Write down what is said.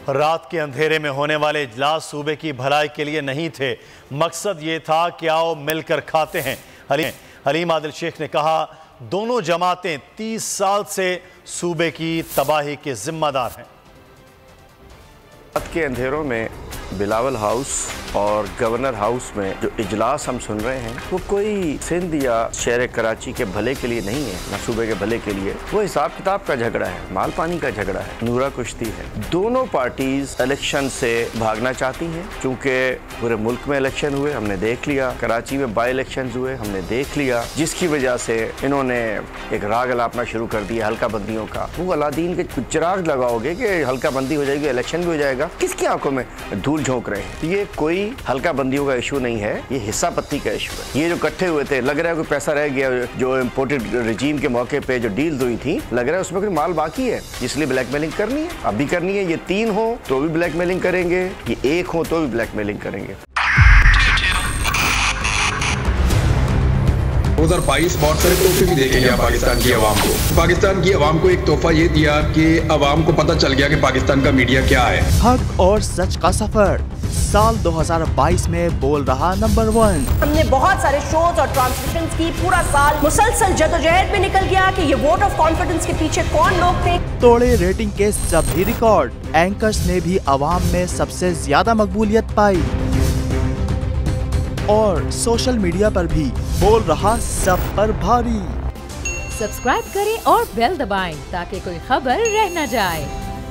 रात के अंधेरे में होने वाले इजलास सूबे की भलाई के लिए नहीं थे, मकसद ये था कि आओ मिलकर खाते हैं। हलीम आदिल शेख ने कहा, दोनों जमातें 30 साल से सूबे की तबाही के जिम्मेदार हैं। रात के अंधेरों में बिलावल हाउस और गवर्नर हाउस में जो इजलास हम सुन रहे हैं वो कोई सिंध या शहर कराची के भले के लिए नहीं है, न सूबे के भले के लिए। वो हिसाब किताब का झगड़ा है, माल पानी का झगड़ा है, नूरा कुश्ती है। दोनों पार्टीज इलेक्शन से भागना चाहती हैं, क्योंकि पूरे मुल्क में इलेक्शन हुए, हमने देख लिया। कराची में बाई इलेक्शन हुए, हमने देख लिया, जिसकी वजह से इन्होंने एक राग अलापना शुरू कर दिया हल्का बंदियों का। वो अलादीन के चिराग लगाओगे कि हल्का बंदी हो जाएगी, इलेक्शन भी हो जाएगा, किसकी आंखों में धूल झोंक रहे हैं। ये कोई हल्का बंदियों का इशू नहीं है, ये हिस्सा पत्ती का इशू है। ये जो इकट्ठे हुए थे, लग रहा है कोई पैसा रह गया, जो इम्पोर्टेड रिजीम के मौके पे जो डील्स हुई थी, लग रहा है उसमें कोई माल बाकी है, इसलिए ब्लैकमेलिंग करनी है, अब भी करनी है। ये 3 हो तो भी ब्लैकमेलिंग करेंगे, ये 1 हो तो भी ब्लैकमेलिंग करेंगे। 2022 बहुत सारे तोहफे भी देके गया पाकिस्तान की आवाम को। पाकिस्तान की आवाम को एक तोहफा ये दिया कि आवाम को पता चल गया कि पाकिस्तान का मीडिया क्या है। हक और सच का सफर साल 2022 में बोल रहा नंबर 1। हमने बहुत सारे शोज और ट्रांसमिशंस की, पूरा साल मुसलसल जदोजहद में निकल गया कि ये वोट ऑफ कॉन्फिडेंस के पीछे कौन लोग थे। तोड़े रेटिंग के सभी रिकॉर्ड, एंकर्स ने भी आवाम में सबसे ज्यादा मकबूलियत पाई और सोशल मीडिया पर भी बोल रहा सब पर भारी। सब्सक्राइब करें और बेल दबाएं ताकि कोई खबर रह न जाए।